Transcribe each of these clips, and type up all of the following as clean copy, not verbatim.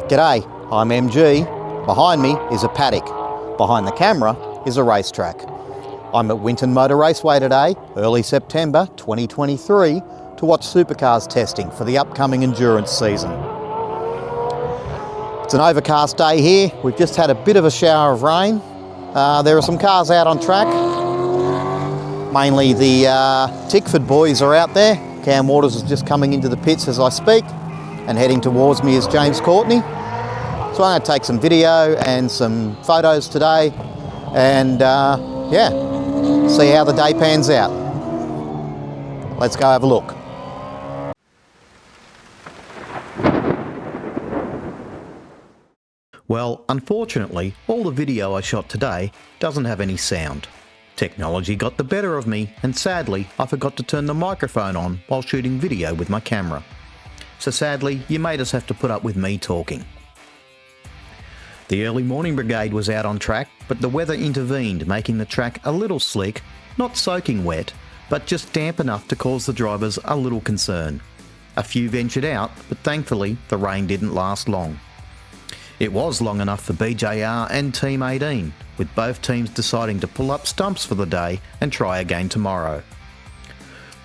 G'day, I'm MG. Behind me is a paddock. Behind the camera is a racetrack. I'm at Winton Motor Raceway today, early September 2023, to watch Supercars testing for the upcoming endurance season. It's an overcast day here. We've just had a bit of a shower of rain. There are some cars out on track. Mainly the Tickford boys are out there. Cam Waters is just coming into the pits as I speak, and heading towards me is James Courtney. So I'm going to take some video and some photos today and see how the day pans out. Let's go have a look. Well, unfortunately, all the video I shot today doesn't have any sound. Technology got the better of me, and sadly I forgot to turn the microphone on while shooting video with my camera. So sadly, you may just have to put up with me talking. The early morning brigade was out on track, but the weather intervened, making the track a little slick, not soaking wet, but just damp enough to cause the drivers a little concern. A few ventured out, but thankfully the rain didn't last long. It was long enough for BJR and Team 18, with both teams deciding to pull up stumps for the day and try again tomorrow.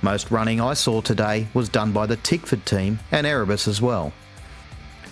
Most running I saw today was done by the Tickford team and Erebus as well.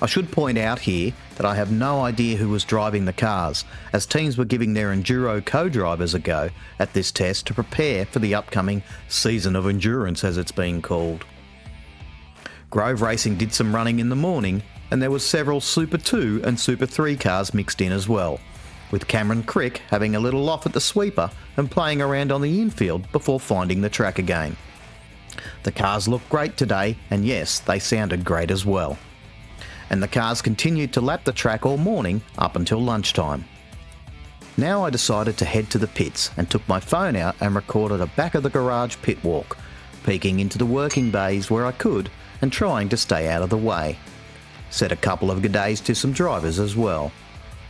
I should point out here that I have no idea who was driving the cars, as teams were giving their Enduro co-drivers a go at this test to prepare for the upcoming season of endurance, as it's being called. Grove Racing did some running in the morning, and there was several Super 2 and Super 3 cars mixed in as well, with Cameron Crick having a little off at the sweeper and playing around on the infield before finding the track again. The cars looked great today, and yes, they sounded great as well. And the cars continued to lap the track all morning up until lunchtime. Now I decided to head to the pits and took my phone out and recorded a back of the garage pit walk, peeking into the working bays where I could and trying to stay out of the way. Said a couple of good days to some drivers as well.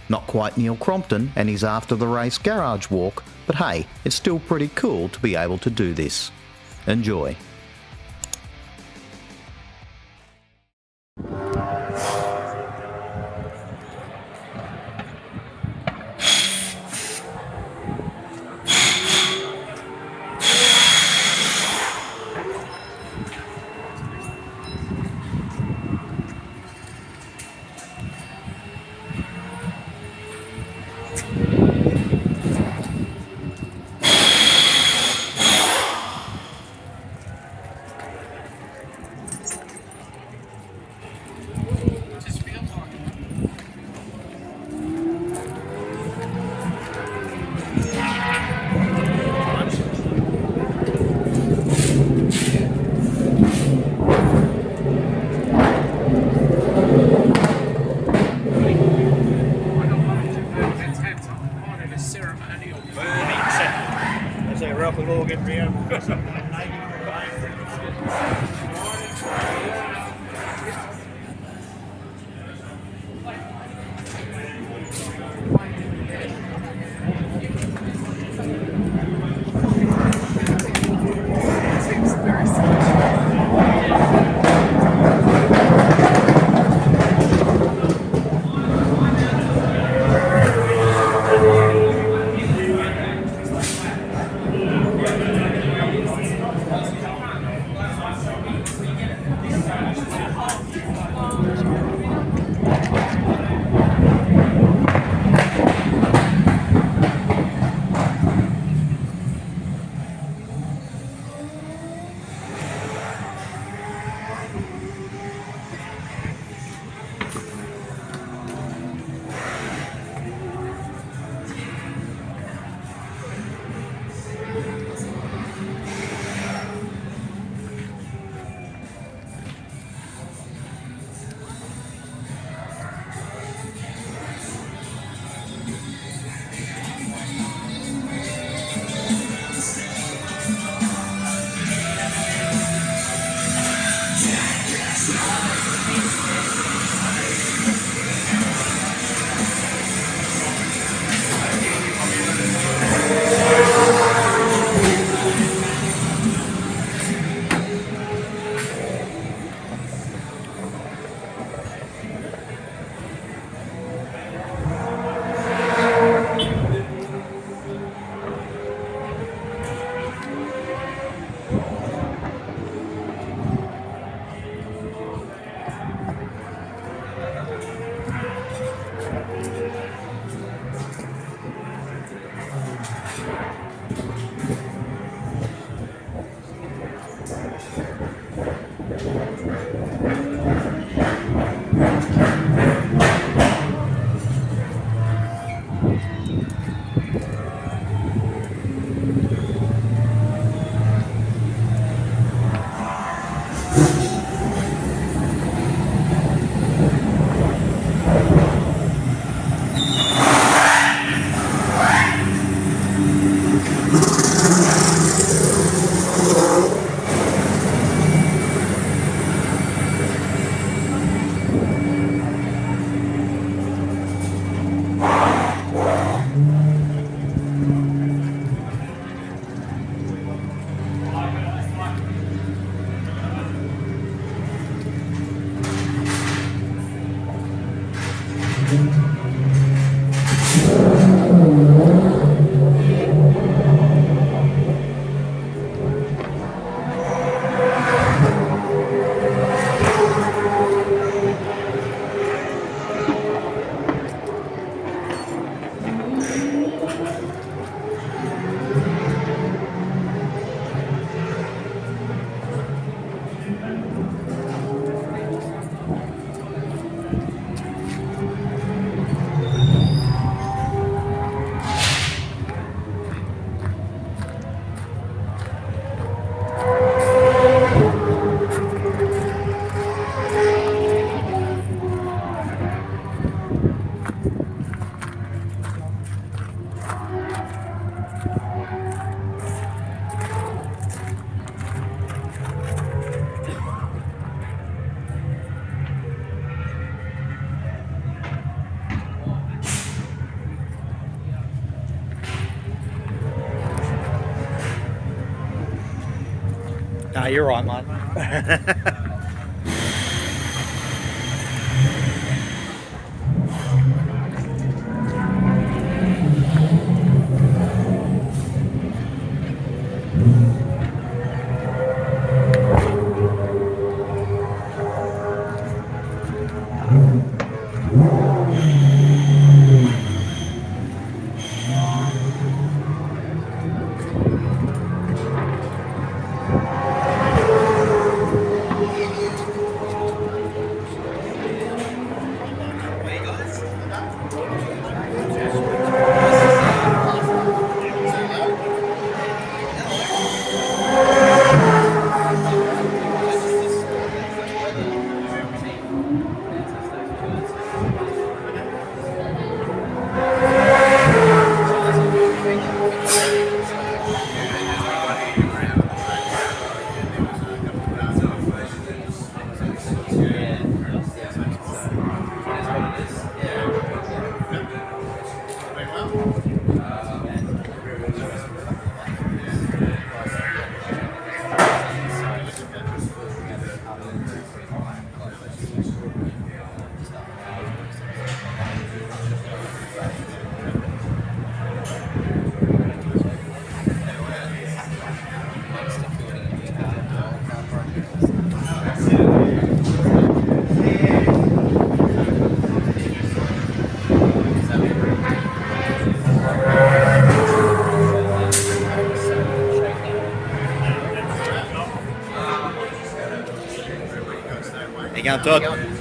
Not quite Neil Crompton and his after the race garage walk, but hey, it's still pretty cool to be able to do this. Enjoy. No, you're right, mate. How you going, Todd?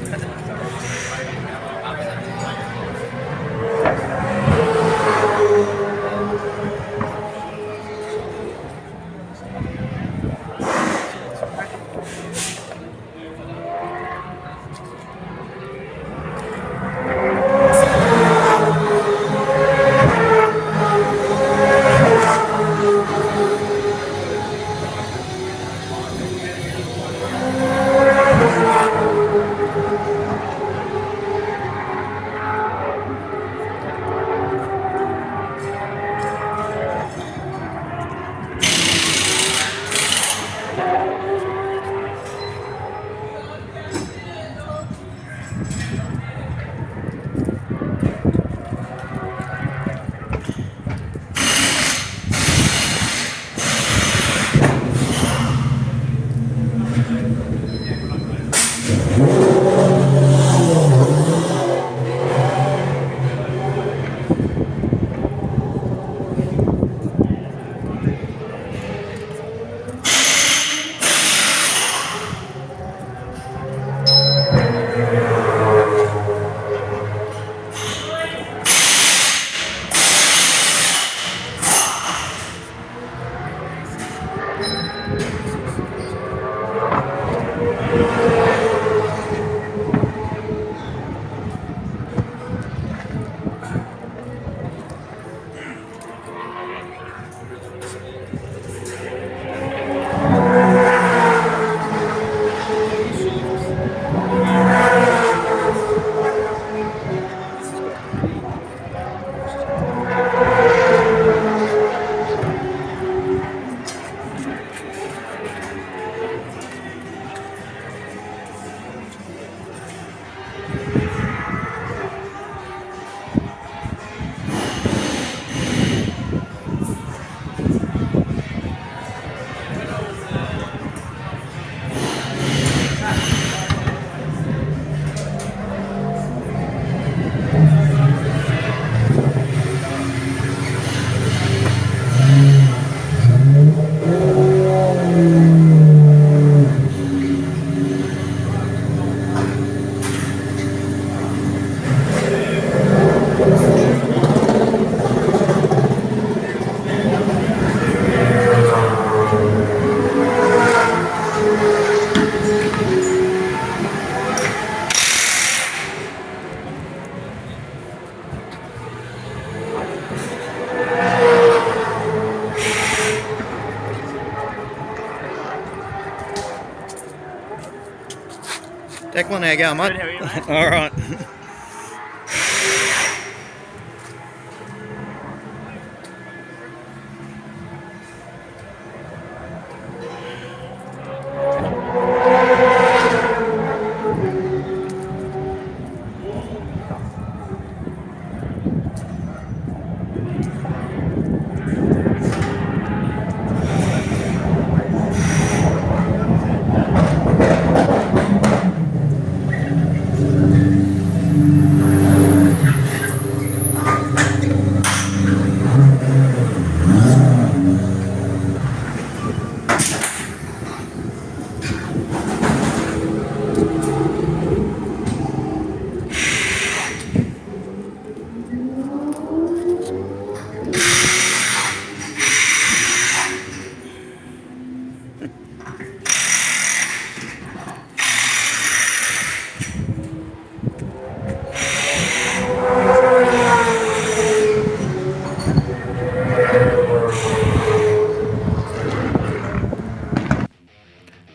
Declan, how you going, mate? Good, how are you, mate? All right.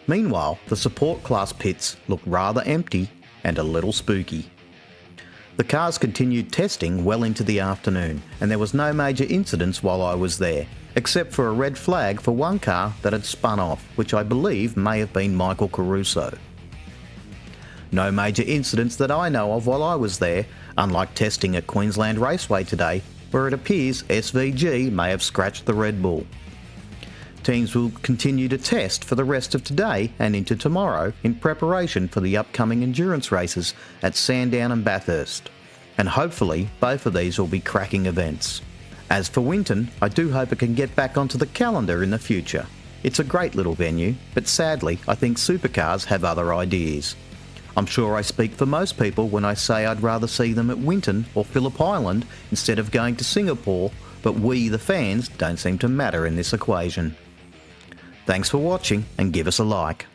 Meanwhile, the support class pits look rather empty and a little spooky. The cars continued testing well into the afternoon, and there was no major incidents while I was there, except for a red flag for one car that had spun off, which I believe may have been Michael Caruso. No major incidents that I know of while I was there, unlike testing at Queensland Raceway today, where it appears SVG may have scratched the Red Bull. Teams will continue to test for the rest of today and into tomorrow in preparation for the upcoming endurance races at Sandown and Bathurst, and hopefully both of these will be cracking events. As for Winton, I do hope it can get back onto the calendar in the future. It's a great little venue, but sadly I think Supercars have other ideas. I'm sure I speak for most people when I say I'd rather see them at Winton or Phillip Island instead of going to Singapore, but we, the fans, don't seem to matter in this equation. Thanks for watching and give us a like.